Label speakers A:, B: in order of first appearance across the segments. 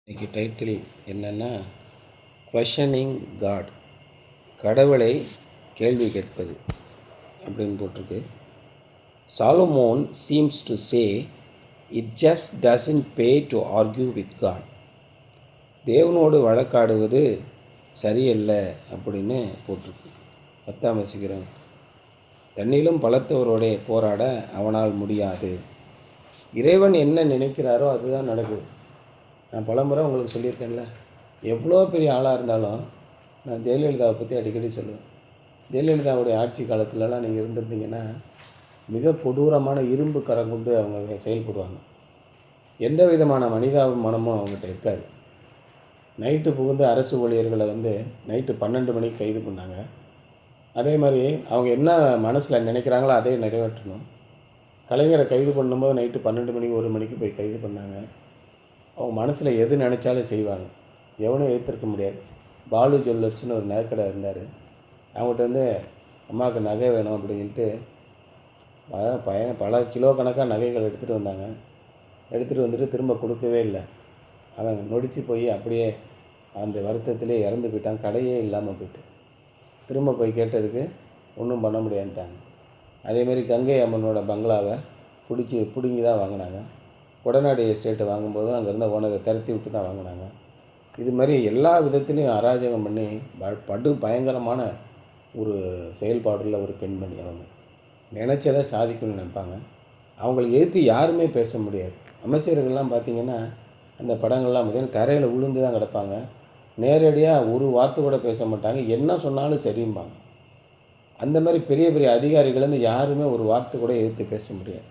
A: இன்னைக்கு டைட்டில் என்னென்னா questioning God, கடவுளை கேள்வி கேட்பது அப்படின்னு போட்டிருக்கு. Solomon seems to say it just doesn't pay to argue with God. தேவனோடு வழக்காடுவது சரியல்ல அப்படின்னு போட்டிருக்கு. 10ஆம் வசனம், தன்னிலும் பலத்தவரோட போராட அவனால் முடியாது. இறைவன் என்ன நினைக்கிறாரோ அதுதான் நடக்குது. நான் பலமுறை உங்களுக்கு சொல்லியிருக்கேன்ல, எவ்வளோ பெரிய ஆளாக இருந்தாலும் நான் ஜெயலலிதாவை பற்றி அடிக்கடி சொல்லுவேன். ஜெயலலிதாவுடைய ஆட்சி காலத்துலலாம் நீங்கள் இருந்திருந்தீங்கன்னா மிக கொடூரமான இரும்பு கரம் கொண்டு அவங்க செயல்படுவாங்க. எந்த விதமான மனிதாபிமானமும் அவங்ககிட்ட இருக்காது. நைட்டு புகுந்து அரசு ஊழியர்களை நைட்டு 12 மணிக்கு கைது பண்ணாங்க. அதே மாதிரி அவங்க என்ன மனசில் நினைக்கிறாங்களோ அதே நிறைவேற்றணும். கலைஞரை கைது பண்ணும்போது நைட்டு 12 மணிக்கு 1 மணிக்கு போய் கைது பண்ணாங்க. அவங்க மனசில் எது நினச்சாலும் செய்வாங்க, எவனும் எதிர்த்திருக்க முடியாது. பாலு ஜுவல்லர்ஸ்னு ஒரு நகைக்கடை இருந்தார். அவங்ககிட்ட அம்மாவுக்கு நகை வேணும் அப்படின்னு சொல்லிட்டு பல கிலோ கணக்காக நகைகள் எடுத்துகிட்டு வந்தாங்க. எடுத்துகிட்டு வந்துட்டு திரும்ப கொடுக்கவே இல்லை. அவன் நொடித்து போய் அப்படியே அந்த வருத்தத்திலே இறந்து போயிட்டான். கடையே இல்லாமல் போயிட்டு திரும்ப போய் கேட்டதுக்கு ஒன்றும் பண்ண முடியாதுட்டாங்க. அதேமாரி கங்கை அம்மனோட பங்களாவை பிடுங்கி தான் வாங்கினாங்க. கொடநாடு எஸ்டேட்டை வாங்கும்போதும் அங்கே இருந்த ஓனரை திரட்டி விட்டு தான் வாங்கினாங்க. இது மாதிரி எல்லா விதத்துலேயும் அராஜகம் பண்ணி படு பயங்கரமான ஒரு செயல்பாடுள்ள ஒரு பெண்மணி. அவங்க நினச்சதை சாதிக்கணும்னு நினைப்பாங்க. அவங்களை எதிர்த்து யாருமே பேச முடியாது. அமைச்சர்கள்லாம் பார்த்திங்கன்னா அந்த படங்கள்லாம் பார்த்திங்கன்னா தரையில் விழுந்து தான் கிடப்பாங்க. நேரடியாக ஒரு வார்த்தை கூட பேச மாட்டாங்க. என்ன சொன்னாலும் சரிம்பாங்க. அந்த மாதிரி பெரிய பெரிய அதிகாரிகள் யாருமே ஒரு வார்த்தை கூட எதிர்த்து பேச முடியாது.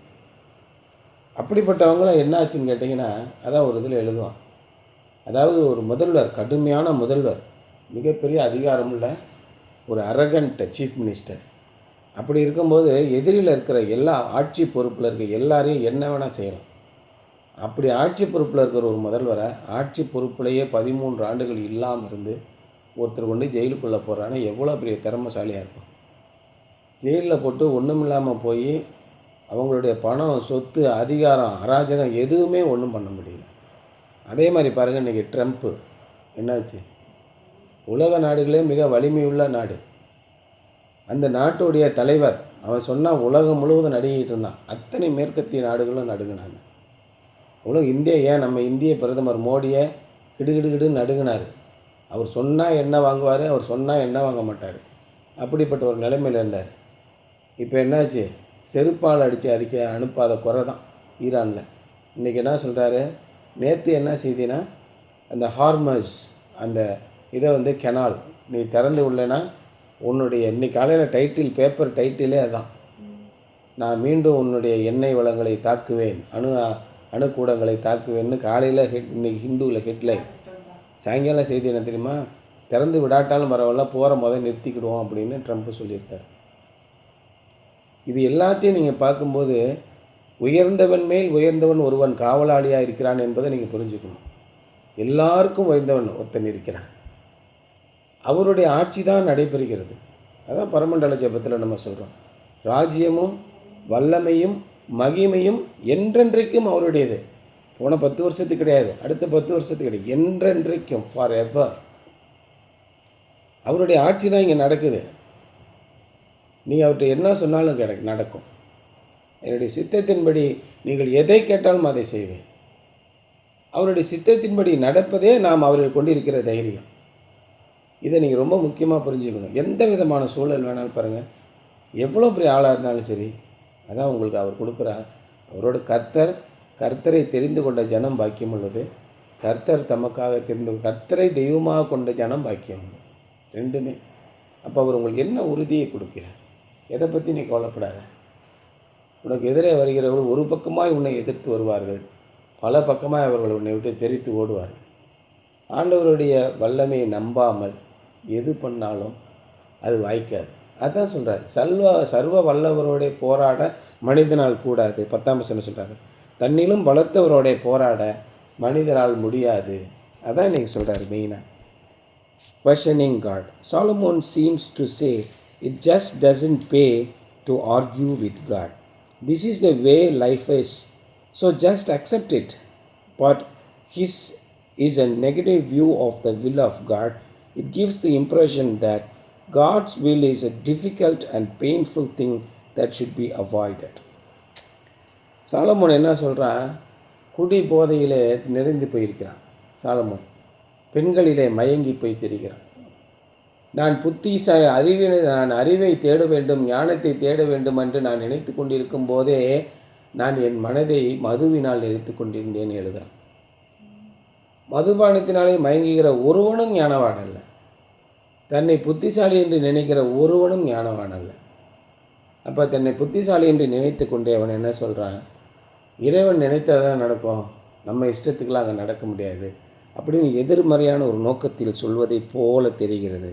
A: அப்படிப்பட்டவங்களாம் என்ன ஆச்சுன்னு கேட்டிங்கன்னா, அதான் ஒரு இதில் எழுதுவான். அதாவது ஒரு முதல்வர், கடுமையான முதல்வர், மிகப்பெரிய அதிகாரமுள்ள ஒரு அரகண்ட் சீஃப் மினிஸ்டர். அப்படி இருக்கும்போது எதிரில் இருக்கிற எல்லா ஆட்சி பொறுப்பில் இருக்க எல்லாரையும் என்ன வேணால் செய்யலாம். அப்படி ஆட்சி பொறுப்பில் இருக்கிற ஒரு முதல்வரை ஆட்சி பொறுப்பிலேயே 13 ஆண்டுகள் இல்லாமல் இருந்து ஒருத்தர் கொண்டு ஜெயிலுக்குள்ளே போகிறான்னா எவ்வளோ பெரிய திறமைசாலியாக இருக்கும். ஜெயிலில் போட்டு ஒன்றும் இல்லாமல் போய் அவங்களுடைய பணம், சொத்து, அதிகாரம், அராஜகம் எதுவுமே ஒன்றும் பண்ண முடியல. அதே மாதிரி பாருங்கள், இன்றைக்கி ட்ரம்ப்பு என்னாச்சு? உலக நாடுகளே மிக வலிமையுள்ள நாடு. அந்த நாட்டுடைய தலைவர் அவன் சொன்னால் உலகம் முழுவதும் நடுங்கிட்டு இருந்தான். அத்தனை மேற்கத்திய நாடுகளும் நடுங்கினாங்க. ஏன் நம்ம இந்திய பிரதமர் மோடியை கிடுகிடுகிடுன்னு நடுங்கினார். அவர் சொன்னால் என்ன வாங்குவார், அவர் சொன்னால் என்ன வாங்க மாட்டார். அப்படிப்பட்ட ஒரு நிலைமையில் இருந்தார். இப்போ என்னாச்சு? செருப்பால் அடித்து அனுப்பாத குறை தான் ஈரானில். இன்றைக்கி என்ன சொல்கிறாரு? நேற்று என்ன செய்தினா, அந்த ஹார்மஸ் அந்த இதை கெனால் நீ திறந்து உள்ளேன்னா உன்னுடைய இன்னைக்கு காலையில் பேப்பர் டைட்டிலே அதுதான். நான் மீண்டும் உன்னுடைய எண்ணெய் வளங்களை தாக்குவேன், அணுக்கூடங்களை தாக்குவேன்னு காலையில் இன்னைக்கு ஹிந்துவில் ஹெட்லைன். சாயங்காலம் செய்தி என்ன தெரியுமா? திறந்து விடாட்டாலும் பரவாயில்ல, போகிற நிறுத்திக்கிடுவோம் அப்படின்னு ட்ரம்ப் சொல்லியிருக்கார். இது எல்லாத்தையும் நீங்கள் பார்க்கும்போது உயர்ந்தவன் மேல் உயர்ந்தவன் ஒருவன் காவலாளியாக இருக்கிறான் என்பதை நீங்கள் புரிஞ்சுக்கணும். எல்லாருக்கும் உயர்ந்தவன் ஒருத்தன் இருக்கிறான். அவருடைய ஆட்சி தான் நடைபெறுகிறது. அதான் பரமண்டல ஜெபத்தில் நம்ம சொல்கிறோம். ராஜ்யமும் வல்லமையும் மகிமையும் என்றென்றைக்கும் அவருடையது. போன 10 வருஷத்துக்கு கிடையாது, அடுத்த 10 வருஷத்துக்கு கிடையாது, என்றென்றைக்கும், ஃபார் எவர். அவருடைய ஆட்சி தான் இங்கே நடக்குது. நீங்கள் அவர்கிட்ட என்ன சொன்னாலும் நடக்கும். என்னுடைய சித்தத்தின்படி நீங்கள் எதை கேட்டாலும் அதை செய்வேன். அவருடைய சித்தத்தின்படி நடப்பதே நாம் அவர்கள் கொண்டிருக்கிற தைரியம். இதை நீங்கள் ரொம்ப முக்கியமாக புரிஞ்சுக்கணும். எந்த விதமான சூழல் வேணாலும் பாருங்கள், எவ்வளோ பெரிய ஆளாக இருந்தாலும் சரி, அதான் உங்களுக்கு அவர் கொடுக்குறார். அவரோட கர்த்தரை தெரிந்து கொண்ட ஜனம் பாக்கியம் உள்ளது. கர்த்தரை தெய்வமாக கொண்ட ஜனம் பாக்கியம் உள்ளது. ரெண்டுமே. அப்போ அவர் உங்களுக்கு என்ன உறுதியை கொடுக்கிறார்? எதை பற்றி நீ கவலைப்படாத. உனக்கு எதிரே வருகிறவர்கள் ஒரு பக்கமாய் உன்னை எதிர்த்து வருவார்கள், பல பக்கமாய் அவர்கள் உன்னை விட்டு தெரித்து ஓடுவார்கள். ஆண்டவருடைய வல்லமையை நம்பாமல் எது பண்ணாலும் அது வாய்க்காது. அதான் சொல்கிறார், சர்வ வல்லவரோட போராட மனிதனால் கூடாது. 10ஆம் வசனம் சொல்கிறாரு, தன்னிலும் பலத்தவரோட போராட மனிதனால் முடியாது. அதான் இன்றைக்கி சொல்கிறார் மெயினாக. Questioning God. Solomon seems to say it just doesn't pay to argue with God. This is the way life is. So just accept it. But is a negative view of the will of God. It gives the impression that God's will is a difficult and painful thing that should be avoided. Solomon என்ன சொல்கிறான்? குடி போதையிலே நிறைந்து போயிருக்கிறான் Solomon. பெண்களிலே மயங்கி போய் திரிகிறான். நான் நான் அறிவை தேட வேண்டும், ஞானத்தை தேட வேண்டும் என்று நான் நினைத்து கொண்டிருக்கும் போதே நான் என் மனதை மதுவினால் நினைத்து கொண்டிருந்தேன் எழுதுகிறான். மதுபானத்தினாலே மயங்குகிற ஒருவனும் ஞானவான் அல்ல. தன்னை புத்திசாலி என்று நினைக்கிற ஒருவனும் ஞானவான் அல்ல. அப்போ தன்னை புத்திசாலி என்று நினைத்து கொண்டே அவன் என்ன சொல்கிறான்? இறைவன் நினைத்ததான் நடக்கும், நம்ம இஷ்டத்துக்கெலாம் அங்கே நடக்க முடியாது அப்படின்னு எதிர்மறையான ஒரு நோக்கத்தில் சொல்வதை போல தெரிகிறது.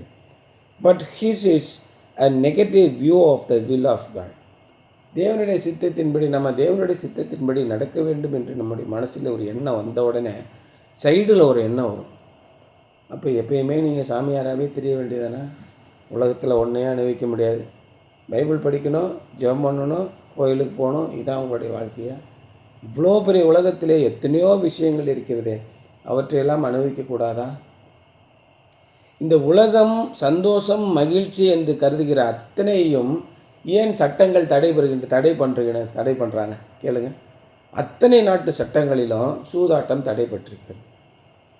A: But his is a negative view of the will of God. தேவனுடைய சித்தத்தின்படி, நம்ம தேவனுடைய சித்தத்தின்படி நடக்க வேண்டும் என்று நம்முடைய மனசில் ஒரு எண்ணம் வந்த உடனே சைடில் ஒரு எண்ணம் வரும். அப்போ எப்பயுமே நீங்கள் சாமியாராகவே தெரிய வேண்டியதானே? உலகத்தில் ஒன்றையும் அனுபவிக்க முடியாது. பைபிள் படிக்கணும், ஜெபம் பண்ணணும், கோயிலுக்கு போகணும், இதான் உங்களுடைய வாழ்க்கையா? இவ்வளோ பெரிய உலகத்திலே எத்தனையோ விஷயங்கள் இருக்கிறதே, அவற்றையெல்லாம் அனுபவிக்கக்கூடாதா? இந்த உலகம் சந்தோஷம் மகிழ்ச்சி என்று கருதுகிற அத்தனையும் ஏன் சட்டங்கள் தடை பண்ணுறாங்க கேளுங்க. அத்தனை நாட்டு சட்டங்களிலும் சூதாட்டம் தடைப்பட்டிருக்கிறது.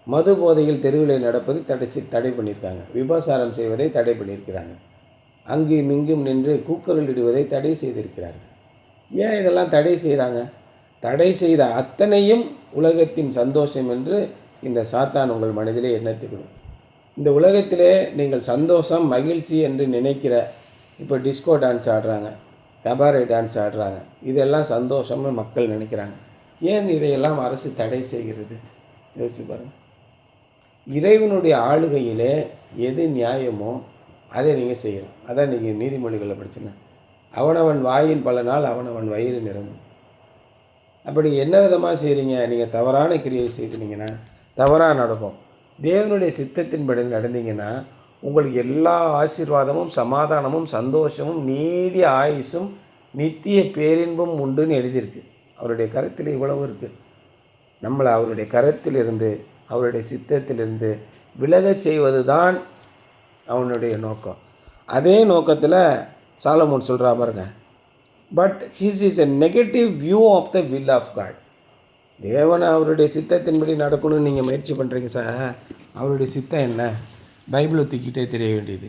A: மது போதையில் தெருவில் நடப்பது தடை பண்ணியிருக்காங்க. விபச்சாரம் செய்வதை தடை பண்ணியிருக்கிறாங்க. அங்கும் இங்கும் நின்று கூக்குரல் இடுவதை தடை செய்திருக்கிறார்கள். ஏன் இதெல்லாம் தடை செய்கிறாங்க? தடை செய்த அத்தனையும் உலகத்தின் சந்தோஷம் என்று இந்த சாத்தான் உங்கள் மனதிலே எண்ணத்துக்கணும். இந்த உலகத்திலே நீங்கள் சந்தோஷம் மகிழ்ச்சி என்று நினைக்கிற, இப்போ டிஸ்கோ டான்ஸ் ஆடுறாங்க, கபாரே டான்ஸ் ஆடுறாங்க, இதெல்லாம் சந்தோஷம்னு மக்கள் நினைக்கிறாங்க. ஏன் இதையெல்லாம் அரசு தடை செய்கிறது? யோசிச்சு பாருங்கள். இறைவனுடைய ஆளுகையிலே எது நியாயமோ அதை நீங்கள் செய்யலாம். அதான் நீங்கள் நீதிமொழிகளில் படிச்சுன்னா, அவனவன் வாயின் பலனால் அவனவன் வயிறு நிரம்பும். அப்படி என்ன விதமாக செய்கிறீங்க? நீங்கள் தவறான கிரியை செய்கிறீங்கன்னா தவறாக நடக்கும். தேவனுடைய சித்தத்தின்படி நடந்தீங்கன்னா உங்களுக்கு எல்லா ஆசீர்வாதமும் சமாதானமும் சந்தோஷமும் நீடிய ஆயுசும் நித்திய பேரின்பும் உண்டுன்னு எழுதியிருக்கு. அவருடைய கருத்தில் இவ்வளவு இருக்குது. நம்மளை அவருடைய கருத்திலிருந்து, அவருடைய சித்தத்திலிருந்து விலகச் செய்வது தான் அவனுடைய நோக்கம். அதே நோக்கத்தில் சாலமோன் சொல்கிறா பாருங்க, but his is a negative view of the will of God. தேவனை அவருடைய சித்தத்தின்படி நடக்கணும்னு நீங்கள் முயற்சி பண்ணுறீங்க சார். அவருடைய சித்தம் என்ன? பைபிளை தூக்கிட்டே தெரிய வேண்டியது.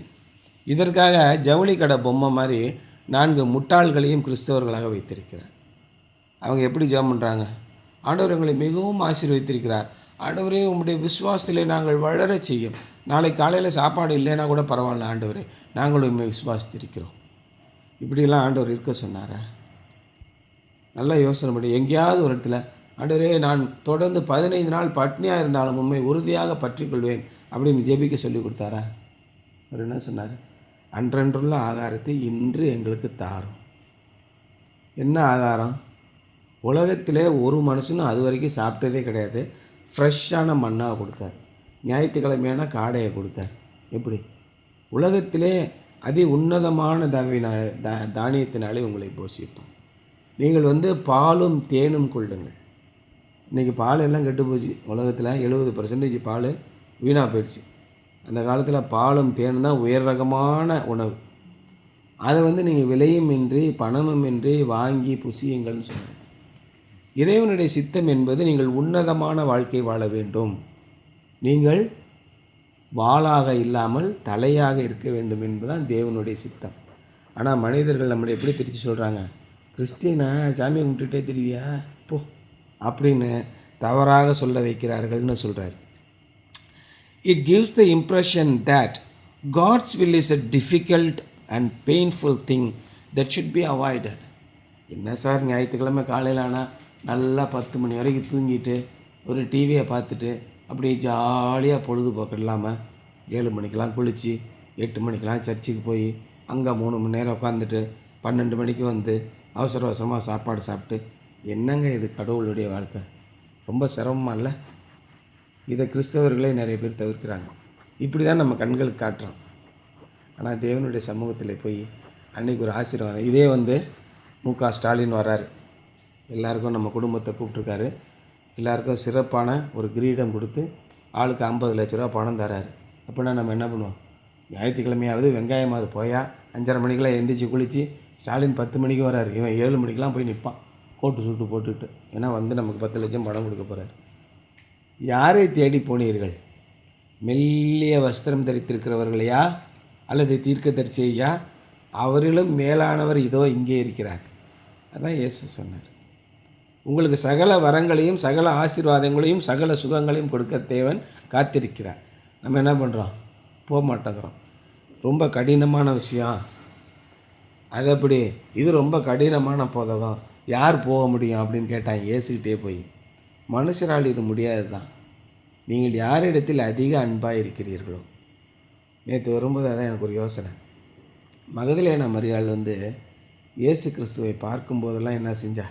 A: இதற்காக ஜவுளி கடை பொம்மை மாதிரி 4 முட்டாள்களையும் கிறிஸ்தவர்களாக வைத்திருக்கிறார். அவங்க எப்படி ஜெபம் பண்ணுறாங்க? ஆண்டவர் எங்களை மிகவும் ஆசீர்வதித்திருக்கிறார். ஆண்டவரே, உங்களுடைய விசுவாசத்திலே நாங்கள் வளர செய்யும். நாளை காலையில் சாப்பாடு இல்லைன்னா கூட பரவாயில்ல ஆண்டவரே, நாங்களும் உண்மை விசுவாசித்திருக்கிறோம். இப்படியெல்லாம் ஆண்டவர் இருக்க சொன்னாரா? நல்லா யோசனை பண்ணி, எங்கேயாவது ஒரு இடத்துல ஆண்டவரே நான் தொடர்ந்து 15 நாள் பட்னியாக இருந்தாலும் உண்மை உறுதியாக பற்றிக்கொள்வேன் அப்படின்னு ஜெபிக்க சொல்லி கொடுத்தாரா? அவர் என்ன சொன்னார்? அன்றன்றுள்ள ஆகாரத்தை இன்று எங்களுக்கு தாரும். என்ன ஆகாரம்? உலகத்திலே ஒரு மனுஷனும் அது வரைக்கும் சாப்பிட்டதே கிடையாது. ஃப்ரெஷ்ஷான மண்ணாக கொடுத்தார். ஞாயிற்றுக்கிழமையான காடையை கொடுத்தார். எப்படி? உலகத்திலே அதி உன்னதமான தானியத்தினாலே உங்களை போஷிப்போம். நீங்கள் பாலும் தேனும் கொள்ளுங்கள். இன்றைக்கி பால் எல்லாம் கெட்டு போச்சு. உலகத்தில் 70% பால் வீணாக போயிடுச்சு. அந்த காலத்தில் பாலும் தேனும் தான் உயர் ரகமான உணவு. அதை நீங்கள் விலையும் இன்றி பணமும் இன்றி வாங்கி புசியுங்கள்னு சொன்னாங்க. இறைவனுடைய சித்தம் என்பது நீங்கள் உன்னதமான வாழ்க்கை வாழ வேண்டும். நீங்கள் வாளாக இல்லாமல் தலையாக இருக்க வேண்டும் என்பதுதான் தேவனுடைய சித்தம். ஆனால் மனிதர்கள் நம்மளை எப்படி திருச்சி சொல்கிறாங்க? கிறிஸ்டினா சாமியை கும்பிட்டுட்டே தெரிவியா போ அப்படின்னு தவறாக சொல்ல வைக்கிறார்கள்னு சொல்கிறார். It gives the impression that God's will is a difficult and painful thing that should be avoided. என்ன சார், ஞாயிற்றுக்கிழமை காலையில் ஆனால் நல்லா 10 மணி வரைக்கும் தூங்கிட்டு ஒரு டிவியை பார்த்துட்டு அப்படியே ஜாலியாக பொழுதுபோக்கு இல்லாமல் 7 மணிக்கெலாம் குளித்து 8 மணிக்கெலாம் சர்ச்சுக்கு போய் அங்கே 3 மணி நேரம் உட்காந்துட்டு 12 மணிக்கு அவசர அவசரமாக சாப்பாடு சாப்பிட்டு, என்னங்க இது கடவுளுடைய வாழ்க்கை? ரொம்ப சிரமமாக இல்லை? இதை கிறிஸ்தவர்களே நிறைய பேர் தவிர்க்கிறாங்க. இப்படி தான் நம்ம கண்களுக்கு காட்டுறோம். ஆனால் தேவனுடைய சமூகத்தில் போய் அன்றைக்கி ஒரு ஆசீர்வாதம். இதே மு.க. ஸ்டாலின் வர்றாரு, எல்லாருக்கும் நம்ம குடும்பத்தை கூப்பிட்ருக்காரு, எல்லாருக்கும் சிறப்பான ஒரு கிரீடம் கொடுத்து ஆளுக்கு 50 லட்ச ரூபா பணம் தராரு. அப்படின்னா நம்ம என்ன பண்ணுவோம்? ஞாயிற்றுக்கிழமையாவது வெங்காயமாவது போயா 5:30 மணிக்கெல்லாம் எந்திரிச்சு குளித்து, ஸ்டாலின் 10 மணிக்கு வராரு, இவன் 7 மணிக்கெலாம் போய் நிற்பான் கோட்டு சூட்டு போட்டுக்கிட்டு. ஏன்னா நமக்கு 10 லட்சம் பணம் கொடுக்க போகிறார். யாரை தேடி போனீர்கள்? மெல்லிய வஸ்திரம் தரித்திருக்கிறவர்களையா அல்லது தீர்க்கதரிசியா? அவரிலும் மேலானவர் இதோ இங்கே இருக்கிறார். அதான் இயேசு சொன்னார். உங்களுக்கு சகல வரங்களையும் சகல ஆசீர்வாதங்களையும் சகல சுகங்களையும் கொடுக்க தேவன் காத்திருக்கிறார். நம்ம என்ன பண்ணுறோம்? போக மாட்டேங்கிறோம். ரொம்ப கடினமான விஷயம் அது. அப்படி இது ரொம்ப கடினமான போதகம், யார் போக முடியும் அப்படின்னு கேட்டாங்க இயேசுக்கிட்டே போய். மனுஷரால் இது முடியாது தான். நீங்கள் யாரிடத்தில் அதிக அன்பாக இருக்கிறீர்களோ. நேற்று வரும்போது அதான் எனக்கு ஒரு யோசனை. மகதலேனா மரியாள் இயேசு கிறிஸ்துவை பார்க்கும்போதெல்லாம் என்ன செஞ்சா?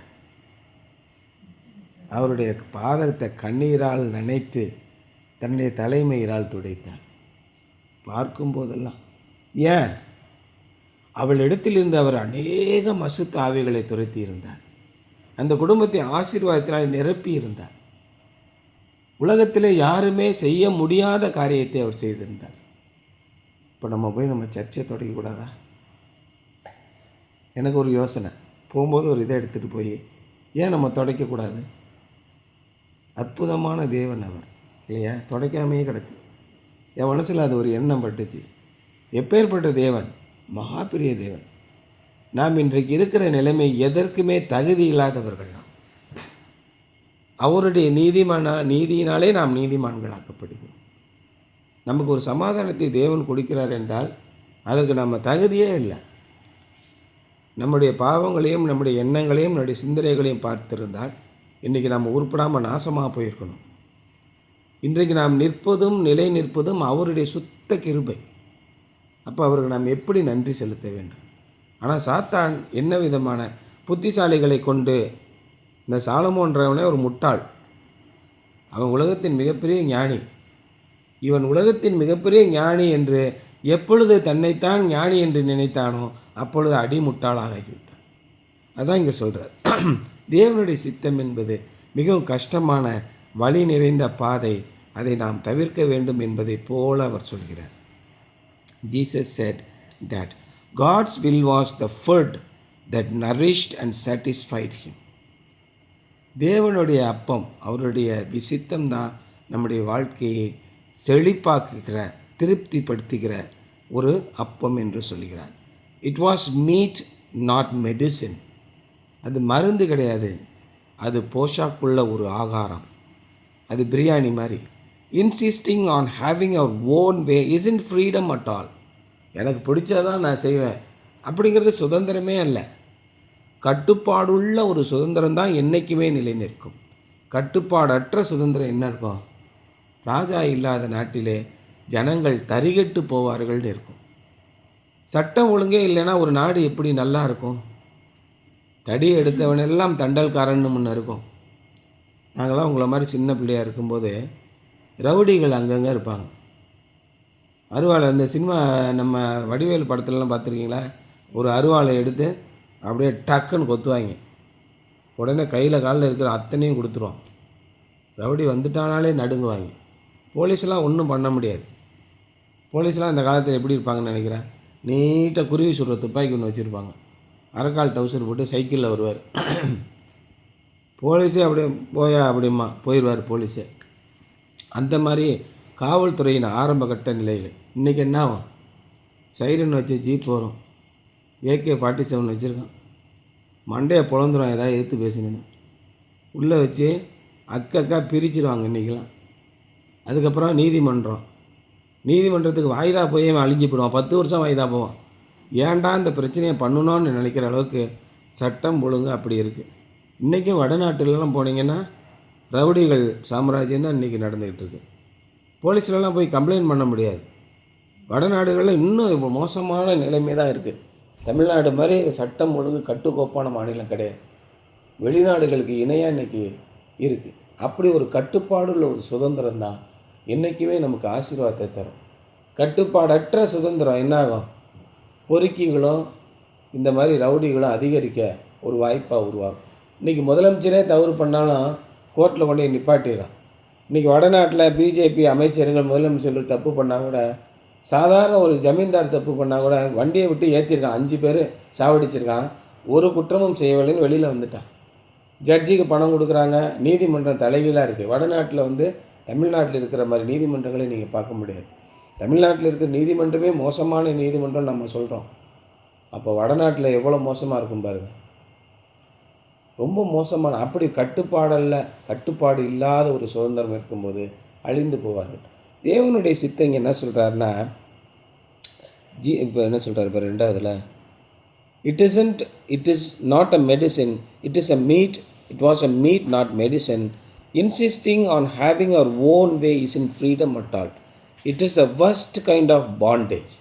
A: அவருடைய பாதத்தை கண்ணீரால் நனைத்து தன்னுடைய தலைமயிரால் துடைத்தாள். பார்க்கும்போதெல்லாம். ஏன்? அவளிடத்திலிருந்து அவர் அநேக மசுத்த ஆவிகளை துரத்தி இருந்தார். அந்த குடும்பத்தை ஆசீர்வாதத்தினால் நிரப்பி இருந்தார். உலகத்திலே யாருமே செய்ய முடியாத காரியத்தை அவர் செய்திருந்தார். இப்போ நம்ம போய் நம்ம சர்ச்சை தொடங்கக்கூடாதா? எனக்கு ஒரு யோசனை. போகும்போது ஒரு இதை எடுத்துகிட்டு போய் ஏன் நம்ம துடைக்கக்கூடாது? அற்புதமான தேவன் அவர் இல்லையா? துடைக்காமையே கிடக்கு. என் மனசில் அது ஒரு எண்ணம் பட்டுச்சு. எப்பேற்பட்ட தேவன்? மகா பெரிய தேவன். நாம் இன்றைக்கு இருக்கிற நிலைமை எதற்குமே தகுதி இல்லாதவர்கள் நாம். அவருடைய நீதியினாலே நாம் நீதிமான்களாக்கப்படுகிறோம். நமக்கு ஒரு சமாதானத்தை தேவன் கொடுக்கிறார் என்றால் அதற்கு நம்ம தகுதியே இல்லை. நம்முடைய பாவங்களையும் நம்முடைய எண்ணங்களையும் நம்முடைய சிந்தனைகளையும் பார்த்திருந்தால் இன்றைக்கி நாம் உருப்படாமல் நாசமாக போயிருக்கணும். இன்றைக்கு நாம் நிற்பதும் நிலை நிற்பதும் அவருடைய சுத்த கிருபை. அப்போ அவருக்கு நாம் எப்படி நன்றி செலுத்த வேண்டும்? ஆனால் சாத்தான் என்ன விதமான புத்திசாலிகளை கொண்டு, இந்த சாலமோன்றவனே ஒரு முட்டாள், அவன் உலகத்தின் மிகப்பெரிய ஞானி. இவன் உலகத்தின் மிகப்பெரிய ஞானி என்று எப்பொழுது தன்னைத்தான் ஞானி என்று நினைத்தானோ அப்பொழுது அடிமுட்டாளாக ஆகிவிட்டான். அதான் இங்கே சொல்கிறார். தேவனுடைய சித்தம் என்பது மிகவும் கஷ்டமான வழி நிறைந்த பாதை. அதை நாம் தவிர்க்க வேண்டும் என்பதை போல அவர் சொல்கிறார். Jesus said that God's will was the food that nourished and satisfied him. தேவனுடைய அப்பம், அவருடைய விசித்தம் தான் நம்முடைய வாழ்க்கையை செழிப்பாக்குகிற, திருப்திப்படுத்துகிற ஒரு அப்பம் என்று சொல்கிறார். It was meet not medicine. அது மருந்து கிடையாது, அது போஷாக்குள்ள ஒரு ஆகாரம். அது பிரியாணி மாதிரி. Insisting on having our own way isn't freedom at all. எனக்கு பிடிச்சாதான் நான் செய்வேன் அப்படிங்கிறது சுதந்திரமே அல்ல. கட்டுப்பாடுள்ள ஒரு சுதந்திரம் தான் என்றைக்குமே நிலை நிற்கும். கட்டுப்பாடற்ற சுதந்திரம் என்ன இருக்கும்? ராஜா இல்லாத நாட்டிலே ஜனங்கள் தரிகட்டு போவார்கள்னு இருக்கும். சட்டம் ஒழுங்கே இல்லைன்னா ஒரு நாடு எப்படி நல்லா இருக்கும்? தடி எடுத்தவனெல்லாம் தண்டல்காரன்னு முன்ன இருக்கும். நாங்களாம் உங்களை மாதிரி சின்ன பிள்ளையாக இருக்கும்போது ரவுடிகள் அங்கங்கே இருப்பாங்க. அருவாளை, இந்த சினிமா நம்ம வடிவேல் படத்துலலாம் பார்த்துருக்கீங்களா? ஒரு அருவாளை எடுத்து அப்படியே டக்குன்னு கொத்துவாங்க. உடனே கையில் காலில் இருக்கிற அத்தனையும் கொடுத்துருவான். ரவுடி வந்துட்டானாலே நடுங்குவாங்க. போலீஸ்லாம் ஒன்றும் பண்ண முடியாது. போலீஸ்லாம் இந்த காலத்தில் எப்படி இருப்பாங்கன்னு நினைக்கிறேன்? நீட்டாக குருவி சுடுற துப்பாக்கி ஒன்று வச்சுருப்பாங்க. அரைக்கால் டவுசர் போட்டு சைக்கிளில் வருவார். போலீஸே அப்படியே போயா அப்படிமா போயிடுவார் போலீஸே. அந்த மாதிரி காவல்துறையின் ஆரம்ப கட்ட நிலையில் இன்றைக்கி என்ன ஆகும்? சைரன் வச்சு ஜீப் வரும், AK-47 வச்சுருக்கான், மண்டையை பொழந்துடும் ஏதாவது எடுத்து பேசணுன்னு. உள்ளே வச்சு அக்கா பிரிச்சிடுவாங்க இன்றைக்கெலாம். அதுக்கப்புறம் நீதிமன்றத்துக்கு வாய்தா போய் அழிஞ்சு போடுவான். 10 வருஷம் வாய்தா போவான். ஏன்டா இந்த பிரச்சனையை பண்ணணும்னு நினைக்கிற அளவுக்கு சட்டம் ஒழுங்கு அப்படி இருக்குது. இன்றைக்கும் வடநாட்டிலலாம் போனீங்கன்னா ரவுடிகள் சாம்ராஜ்யம் தான் இன்றைக்கி நடந்துக்கிட்டு இருக்குது. போலீஸ்லலாம் போய் கம்ப்ளைண்ட் பண்ண முடியாது. வடநாடுகளில் இன்னும் இப்போ மோசமான நிலைமை தான் இருக்குது. தமிழ்நாடு மாதிரி சட்டம் ஒழுங்கு கட்டுக்கோப்பான மாநிலம் கிடையாது. வெளிநாடுகளுக்கு இணையாக இன்றைக்கி இருக்குது. அப்படி ஒரு கட்டுப்பாடுள்ள ஒரு சுதந்திரம் தான் என்றைக்குமே நமக்கு ஆசீர்வாதத்தை தரும். கட்டுப்பாடற்ற சுதந்திரம் என்னாகும்? பொறுக்கிகளும் இந்த மாதிரி ரவுடிகளும் அதிகரிக்க ஒரு வாய்ப்பாக உருவாகும். இன்றைக்கி முதலமைச்சரே தவறு பண்ணாலும் கோர்ட்டில் கொண்டு நிப்பாட்டிடுறான். இன்றைக்கி வடநாட்டில் பிஜேபி அமைச்சர்கள் முதலமைச்சர்கள் தப்பு பண்ணால் கூட, சாதாரண ஒரு ஜமீன்தார் தப்பு பண்ணால் கூட வண்டியை விட்டு ஏற்றிருக்கான், 5 பேர் சாவடிச்சிருக்கான், ஒரு குற்றமும் செய்யவில்லைன்னு வெளியில் வந்துட்டான். ஜட்ஜிக்கு பணம் கொடுக்குறாங்க, நீதிமன்றம் தலைகீழாக இருக்குது. வடநாட்டில் தமிழ்நாட்டில் இருக்கிற மாதிரி நீதிமன்றங்களை நீங்கள் பார்க்க முடியாது. தமிழ்நாட்டில் இருக்கிற நீதிமன்றமே மோசமான நீதிமன்றம் நம்ம சொல்கிறோம். அப்போ வடநாட்டில் எவ்வளோ மோசமாக இருக்கும் பாருங்கள். ரொம்ப மோசமான, அப்படி கட்டுப்பாடு இல்லாத ஒரு சுதந்திரம் இருக்கும்போது அழிந்து போவார்கள். தேவனுடைய சித்தம் இங்கே என்ன சொல்கிறாருன்னா, இப்போ என்ன சொல்கிறார் இப்போ 2வதுல, it is not a medicine, it is a meat, it was a meat not medicine, insisting on having our own way is in freedom at all, it is a worst kind of bondage.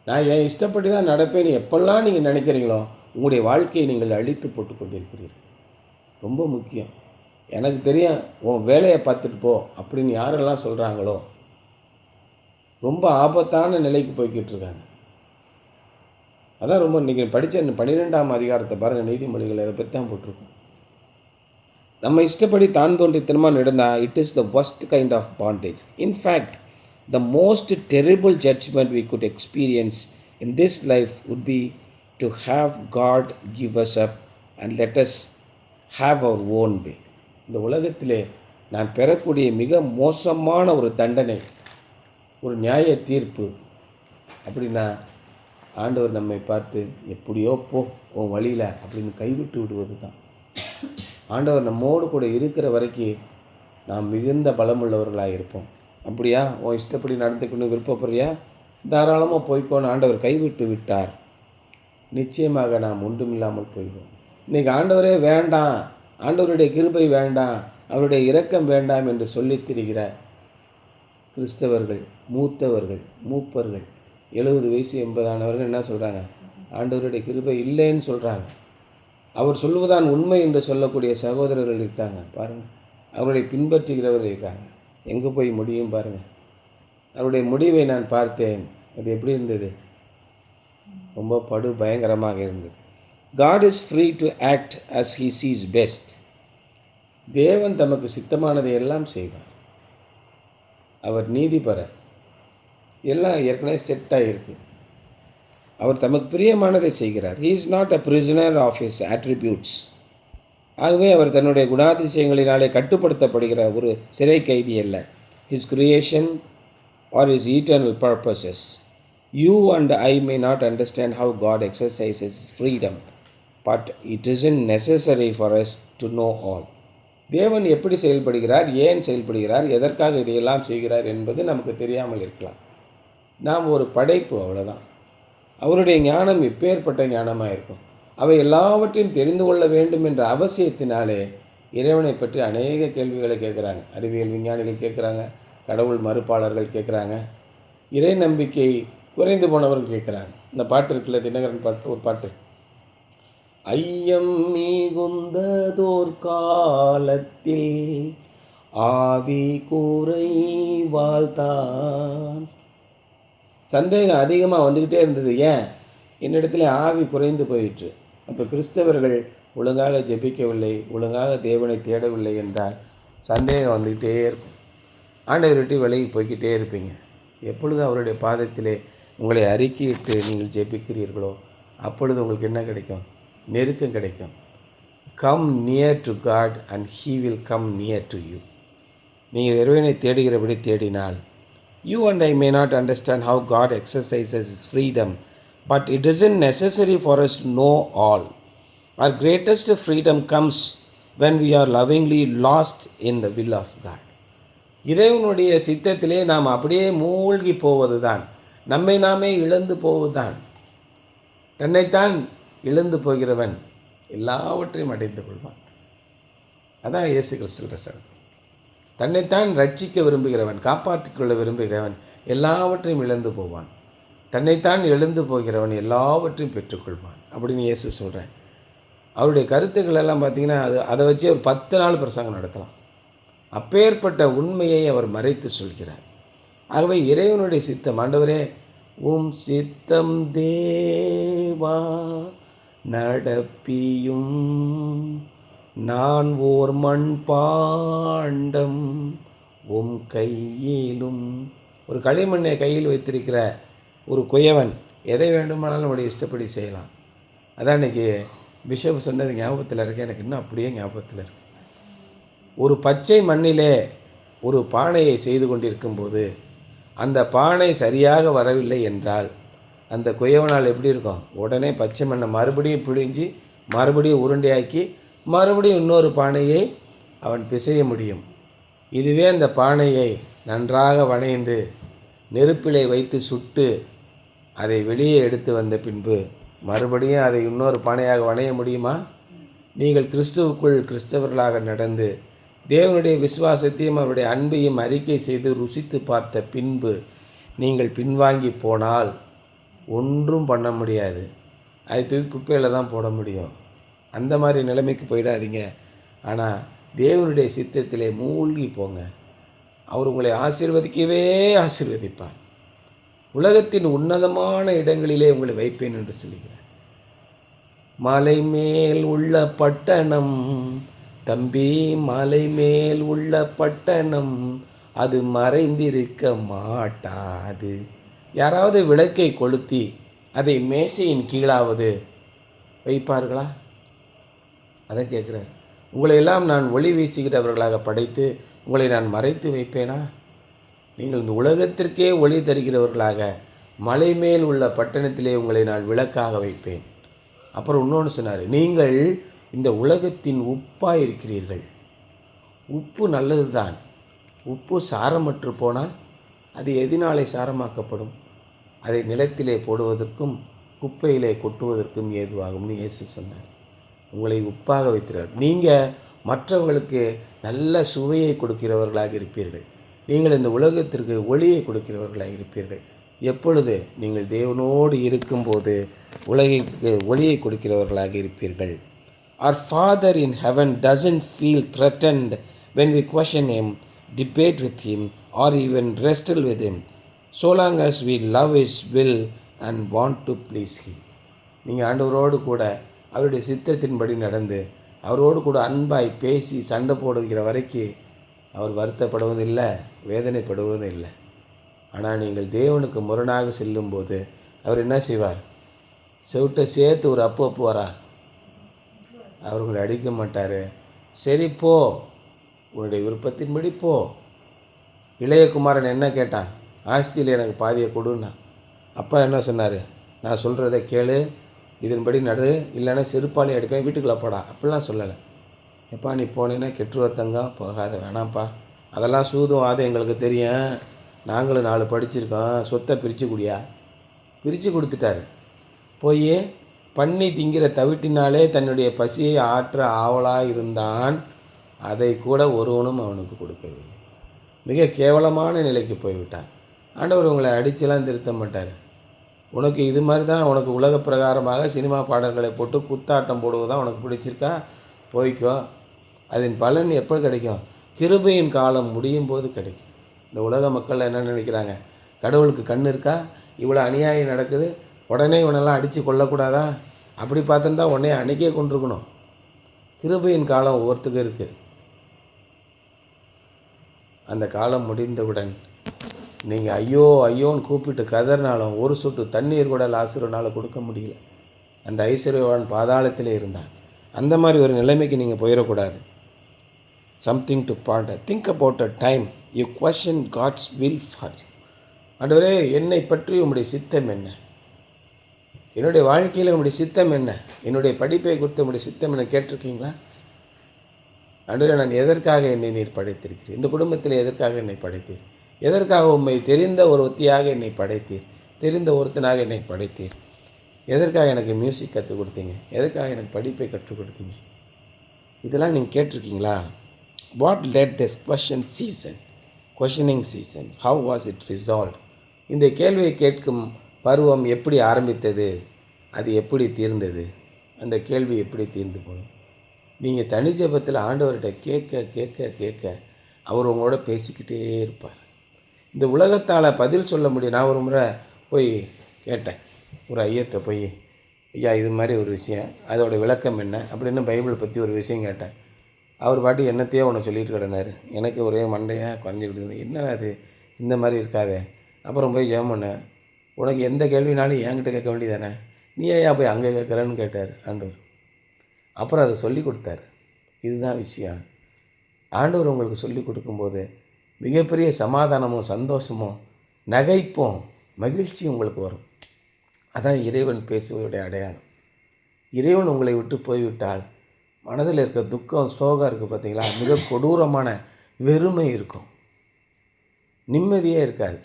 A: நான் என் இஷ்டப்படி தான் நடப்பேன்னு எப்பெல்லாம் நீங்கள் நினைக்கிறீங்களோ உங்களுடைய வாழ்க்கையை நீங்கள் அழித்து போட்டு கொண்டிருக்கிறீர்கள். ரொம்ப முக்கியம். எனக்கு தெரியும், உன் வேலையை பார்த்துட்டு போ அப்படின்னு யாரெல்லாம் சொல்கிறாங்களோ ரொம்ப ஆபத்தான நிலைக்கு போய்கிட்டு இருக்காங்க. அதான் ரொம்ப இன்றைக்கி படித்த 12ஆம் அதிகாரத்தை பாருங்கள், நீதிமொழிகள் அதை பற்றி தான் போட்டிருக்கோம். நம்ம இஷ்டப்படி தான் தோன்றித்தனமாக நடந்தால் it is the worst kind of bondage. In fact the most terrible judgment we could experience in this life would be to have God give us up and let us have our own way. இந்த உலகத்திலே நான் பெறக்கூடிய மிக மோசமான ஒரு தண்டனை, ஒரு நியாய தீர்ப்பு அப்படின்னா, ஆண்டவர் நம்மை பார்த்து எப்படியோ போ உன் வழியில் அப்படின்னு கைவிட்டு விடுவது தான். ஆண்டவர் நம்மோடு கூட இருக்கிற வரைக்கும் நாம் மிகுந்த பலமுள்ளவர்களாக இருப்போம். அப்படியா, உன் இஷ்டப்படி நடந்துக்கணும் விருப்பப்படுறியா, தாராளமாக போய்க்கோன்னு ஆண்டவர் கைவிட்டு விட்டார், நிச்சயமாக நாம் ஒன்றுமில்லாமல் போய்வோம். இன்றைக்கி ஆண்டவரே வேண்டாம், ஆண்டவருடைய கிருபை வேண்டாம், அவருடைய இரக்கம் வேண்டாம் என்று சொல்லி திரிகிற கிறிஸ்தவர்கள், மூப்பர்கள் 70 வயசு 80 ஆனவர்கள் என்ன சொல்கிறாங்க, ஆண்டவருடைய கிருபை இல்லைன்னு சொல்கிறாங்க. அவர் சொல்வதுதான் உண்மை என்று சொல்லக்கூடிய சகோதரர்கள் இருக்காங்க பாருங்கள், அவருடைய பின்பற்றுகிறவர்கள் இருக்காங்க. எங்கே போய் முடியும் பாருங்கள். அவருடைய முடிவை நான் பார்த்தேன், அது எப்படி இருந்தது, ரொம்ப பயங்கரமாக இருந்தது. God is free to act as he sees best. தேவன் தமக்கு சித்தமானதை எல்லாம் செய்வார். அவர் நீதிபரர், எல்லாம் ஏற்கனவே செட் ஆகிருக்கு. அவர் தமக்கு பிரியமானதை செய்கிறார். He is not a prisoner of his attributes. ஆகவே அவர் தன்னுடைய குணாதிசயங்களினாலே கட்டுப்படுத்தப்படுகிற ஒரு சிறை கைதி அல்ல. His creation or his eternal purposes. You and I may not understand how God exercises his freedom, but it isn't necessary for us to know all. தேவன் எப்படி செயல்படுகிறார், ஏன் செயல்படுகிறார், எதற்காக இதையெல்லாம் செய்கிறார் என்பது நமக்கு தெரியாமல் இருக்கலாம். நாம் ஒரு படைப்பு, அவ்வளோதான். அவருடைய ஞானம் எப்பேற்பட்ட ஞானமாக இருக்கும். அவை எல்லாவற்றையும் தெரிந்து கொள்ள வேண்டும் என்ற அவசியத்தினாலே இறைவனை பற்றி அநேக கேள்விகளை கேட்குறாங்க. அறிவியல் விஞ்ஞானிகள் கேட்குறாங்க, கடவுள் மறுப்பாளர்கள் கேட்குறாங்க, இறை நம்பிக்கை குறைந்து போனவர்கள் கேட்குறாங்க. இந்த பாட்டு இருக்குல்ல, தினகரன் பாட்டு, ஒரு பாட்டு, ஐயம் மிகுந்ததோர் காலத்தில் ஆவி கூரை வாழ்த்தான். சந்தேகம் அதிகமாக வந்துக்கிட்டே இருந்தது. ஏன்? என்னிடத்துல ஆவி குறைந்து போயிற்று. அப்போ கிறிஸ்தவர்கள் ஒழுங்காக ஜெபிக்கவில்லை, ஒழுங்காக தேவனை தேடவில்லை என்றால் சந்தேகம் வந்துக்கிட்டே இருக்கும். ஆண்டவரை விட்டு விலகி போய்கிட்டே இருப்பீங்க. எப்பொழுது அவருடைய பாதத்திலே உங்களை அறிக்கையிட்டு நீங்கள் ஜெபிக்கிறீர்களோ அப்பொழுது உங்களுக்கு என்ன கிடைக்கும்? நெருக்கம் கிடைக்கும். Come near to God and he will come near to you. நீங்கள் இறைவனை தேடுகிறபடி தேடினால், you and I may not understand how God exercises his freedom, but it isn't necessary for us to know all. Our greatest freedom comes when we are lovingly lost in the will of God. இறைவனுடைய சித்தத்திலே நாம் அப்படியே மூழ்கி போவது தான், நம்மை நாமே இழந்து போவதுதான். தன்னைத்தான் இழந்து போகிறவன் எல்லாவற்றையும் அடைந்து கொள்வான். அதான் இயேசு கிறிஸ்துவின் வசனம். தன்னைத்தான் ரட்சிக்க விரும்புகிறவன், காப்பாற்றிக்கொள்ள விரும்புகிறவன் எல்லாவற்றையும் இழந்து போவான். தன்னைத்தான் இழந்து போகிறவன் எல்லாவற்றையும் பெற்றுக்கொள்வான் அப்படின்னு இயேசு சொல்கிறேன். அவருடைய கருத்துக்கள் எல்லாம் பார்த்திங்கன்னா அதை வச்சு ஒரு 10 நாள் பிரசங்கம் நடத்தலாம். அப்பேற்பட்ட உண்மையை அவர் மறைத்து சொல்கிறார். ஆகவே இறைவனுடைய சித்தம், ஆண்டவரே உம் சித்தம் தேவா நடப்பியும், நான் ஓர் மண் பாண்டம் உம் கையிலும். ஒரு களிமண்ணை கையில் வைத்திருக்கிற ஒரு குயவன் எதை வேண்டுமானாலும் நம்முடைய இஷ்டப்படி செய்யலாம். அதான் இன்றைக்கி பிஷப் சொன்னது ஞாபகத்தில் இருக்கு, எனக்கு இன்னும் அப்படியே ஞாபகத்தில் இருக்கு. ஒரு பச்சை மண்ணிலே ஒரு பானையை செய்து கொண்டிருக்கும்போது அந்த பானை சரியாக வரவில்லை என்றால் அந்த குயவனால் எப்படி இருக்கும்? உடனே பச்சை மண்ணை மறுபடியும் பிழிஞ்சு மறுபடியும் உருண்டையாக்கி மறுபடியும் இன்னொரு பானையை அவன் பிசைய முடியும். இதுவே அந்த பானையை நன்றாக வணைந்து நெருப்பிலை வைத்து சுட்டு அதை வெளியே எடுத்து வந்த பின்பு மறுபடியும் அதை இன்னொரு பானையாக வணைய முடியுமா? நீங்கள் கிறிஸ்துவுக்குள் கிறிஸ்தவர்களாக நடந்து தேவனுடைய விசுவாசத்தையும் அவருடைய அன்பையும் அறிக்கை செய்து ருசித்து பார்த்த பின்பு நீங்கள் பின்வாங்கி போனால் ஒன்றும் பண்ண முடியாது. அதை தூக்கி குப்பையில் தான் போட முடியும். அந்த மாதிரி நிலைமைக்கு போயிடாதீங்க. ஆனால் தேவனுடைய சித்தத்திலே மூழ்கி போங்க. அவர் உங்களை ஆசீர்வதிக்கவே ஆசீர்வதிப்பார். உலகத்தின் உன்னதமான இடங்களிலே உங்களை வைப்பேன் என்று சொல்லுகிறார். மலை மேல் உள்ள பட்டணம் தம்பி, மலை மேல் உள்ள பட்டணம் அது மறைந்திருக்க மாட்டாது. யாராவது விளக்கை கொளுத்தி அதை மேசையின் கீழாவது வைப்பார்களா? அதை கேட்குறார். உங்களை எல்லாம் நான் ஒளி வீசுகிறவர்களாக படைத்து உங்களை நான் மறைத்து வைப்பேனா? நீங்கள் இந்த உலகத்திற்கே ஒளி தருகிறவர்களாக மலை மேல் உள்ள பட்டணத்திலே உங்களை நான் விளக்காக வைப்பேன். அப்புறம் இன்னொன்று சொன்னார், நீங்கள் இந்த உலகத்தின் உப்பாக இருக்கிறீர்கள். உப்பு நல்லது தான். உப்பு சாரமற்று போனால் அது எதினாலே சாரமாக்கப்படும்? அதை நிலத்திலே போடுவதற்கும் குப்பையிலே கொட்டுவதற்கும் ஏதுவாகும்னு இயேசு சொன்னார். உங்களை உப்பாக வைக்கிறார். நீங்கள் மற்றவங்களுக்கு நல்ல சுவையை கொடுக்கிறவர்களாக இருப்பீர்கள். நீங்கள் இந்த உலகத்திற்கு ஒளியை கொடுக்கிறவர்களாக இருப்பீர்கள். எப்பொழுது? நீங்கள் தேவனோடு இருக்கும்போது உலகிற்கு ஒளியை கொடுக்கிறவர்களாக இருப்பீர்கள். Our Father in heaven doesn't feel threatened when we question Him, debate with Him, or even wrestle with Him, so long as we love His will and want to please Him. நீங்கள் ஆண்டவரோடு கூட அவருடைய சித்தத்தின்படி நடந்து அவரோடு கூட அன்பாய் பேசி சண்டை போடுகிற வரைக்கும் அவர் வருத்தப்படுவதில்லை, வேதனைப்படுவதும் இல்லை. ஆனால் நீங்கள் தேவனுக்கு முரணாக செல்லும்போது அவர் என்ன செய்வார்? செவிட்டை சேர்த்து ஒரு அப்பு வரா. அவர்களை அடிக்க மாட்டார். சரி போ, உன்னுடைய விருப்பத்தின்படி போ. இளையகுமாரன் என்ன கேட்டான்? ஆஸ்தியில் எனக்கு பாதியை கொடுன்னா. அப்பா என்ன சொன்னார்? நான் சொல்கிறத கேளு, இதன்படி நடு, இல்லைன்னா செருப்பாலே அடிப்பேன், வீட்டுக்குள்ளே போடா. அப்படிலாம் சொல்லலை. எப்பா நீ போனேன்னா கெட்டுருவத்தங்க போகாத, வேணாம்ப்பா, அதெல்லாம் சூதும் ஆதை எங்களுக்கு தெரியும், நாங்களும் 4 படிச்சிருக்கோம், சொத்தை பிரித்து குடியா. பிரித்து கொடுத்துட்டாரு. போய் பண்ணி திங்கிற தவிட்டினாலே தன்னுடைய பசியை ஆற்ற ஆவலாக இருந்தான். அதை கூட ஒருவனும் அவனுக்கு கொடுக்கவில்லை. மிக கேவலமான நிலைக்கு போய்விட்டான். ஆண்டவர் உங்களை அடிச்செல்லாம் திருத்த மாட்டார். உனக்கு இது மாதிரி தான், உனக்கு உலக பிரகாரமாக சினிமா பாடல்களை போட்டு குத்தாட்டம் போடுவது தான் உனக்கு பிடிச்சிருக்கா, போய்க்கோ. அதன் பலன் எப்போ கிடைக்கும்? கிருபையின் காலம் முடியும் போது கிடைக்கும். இந்த உலக மக்கள் என்ன நினைக்கிறாங்க? கடவுளுக்கு கண் இருக்கா? இவ்வளோ அநியாயம் நடக்குது, உடனே இவனெல்லாம் அடித்து கொள்ளக்கூடாதா? அப்படி பார்த்துருந்தா உடனே அன்றைக்கே கொண்டிருக்கணும். கிருபையின் காலம் ஒவ்வொருத்துக்கும் இருக்குது. அந்த காலம் முடிந்தவுடன் நீங்கள் ஐயோ ஐயோன்னு கூப்பிட்டு கதறினாலும் ஒரு சொட்டு தண்ணீர் கூட லாசருனால் கொடுக்க முடியல. அந்த ஐஸ்வர்யவான் பாதாளத்திலே இருந்தான். அந்த மாதிரி ஒரு நிலைமைக்கு நீங்கள் போயிடக்கூடாது. Something to ponder. Think about a time you question God's will for you. ஆண்டவரே, என்னை பற்றி உங்களுடைய சித்தம் என்ன? என்னுடைய வாழ்க்கையில் உங்களுடைய சித்தம் என்ன? என்னுடைய படிப்பை குறித்து உங்களுடைய சித்தம் என்ன கேட்டிருக்கீங்களா? ஆண்டவரே, நான் எதற்காக என்னை நீர் படைத்திருக்கிறீர்? இந்த குடும்பத்தில் எதற்காக என்னை படைத்தீர்? எதற்காக உண்மை தெரிந்த ஒரு ஒத்தியாக என்னை படைத்தீர்? தெரிந்த ஒருத்தனாக என்னை படைத்தீர்? எதற்காக எனக்கு மியூசிக் கற்றுக் கொடுத்தீங்க? எதற்காக எனக்கு படிப்பை கற்றுக் கொடுத்தீங்க? இதெல்லாம் நீங்கள் கேட்டிருக்கீங்களா? What let this questioning season, how was it resolve? இந்த கேள்வியை கேட்கும் பருவம் எப்படி ஆரம்பித்தது? அது எப்படி தீர்ந்தது? அந்த கேள்வி எப்படி தீர்ந்து போகும்? நீங்கள் தனி ஜெபத்தில் ஆண்டவர்கிட்ட கேட்க கேட்க கேட்க அவர் உங்களோட பேசிக்கிட்டே இருப்பார். இந்த உலகத்தால் பதில் சொல்ல முடியும். நான் ஒரு முறை போய் கேட்டேன் ஒரு ஐயர்கிட்ட போய், ஐயா இது மாதிரி ஒரு விஷயம், அதோடய விளக்கம் என்ன அப்படின்னு பைபிளை பற்றி ஒரு விஷயம் கேட்டேன். அவர் பாட்டு என்னத்தையோ ஒன்று சொல்லிட்டு கிடந்தார். எனக்கு ஒரே மண்டையாக குறைஞ்சிக்கிட்டு இருந்தது. என்னடா அது இந்த மாதிரி இருக்காதே. அப்புறம் போய் ஜெபம் பண்ணேன். உனக்கு எந்த கேள்வினாலும் என்கிட்ட கேட்க வேண்டியதானே, நீ ஏன் போய் அங்கே கேட்குறேன்னு கேட்டார் ஆண்டவர். அப்புறம் அதை சொல்லி கொடுத்தாரு. இதுதான் விஷயம். ஆண்டவர் உங்களுக்கு சொல்லி கொடுக்கும்போது மிகப்பெரிய சமாதானமும் சந்தோஷமும் நகைப்பும் மகிழ்ச்சியும் உங்களுக்கு வரும். அதான் இறைவன் பேசுவதுடைய அடையாளம். இறைவன் உங்களை விட்டு போய்விட்டால் மனதில் இருக்க துக்கம், சோகம் இருக்குது பார்த்தீங்களா, மிக கொடூரமான வெறுமை இருக்கும், நிம்மதியே இருக்காது.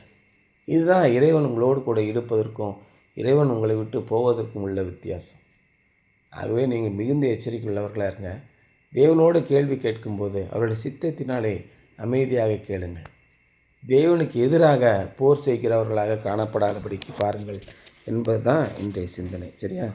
A: இதுதான் இறைவன் உங்களோடு கூட இருப்பதற்கும் இறைவன் உங்களை விட்டு போவதற்கும் உள்ள வித்தியாசம். ஆகவே நீங்கள் மிகுந்த எச்சரிக்கை உள்ளவர்களாக இருங்க. தேவனோடு கேள்வி கேட்கும்போது அவருடைய சித்தத்தினாலே அமைதியாக கேளுங்கள். தேவனுக்கு எதிராக போர் செய்கிறவர்களாக காணப்படாதபடிக்கு பாருங்கள் என்பது தான் இன்றைய சிந்தனை. சரியா?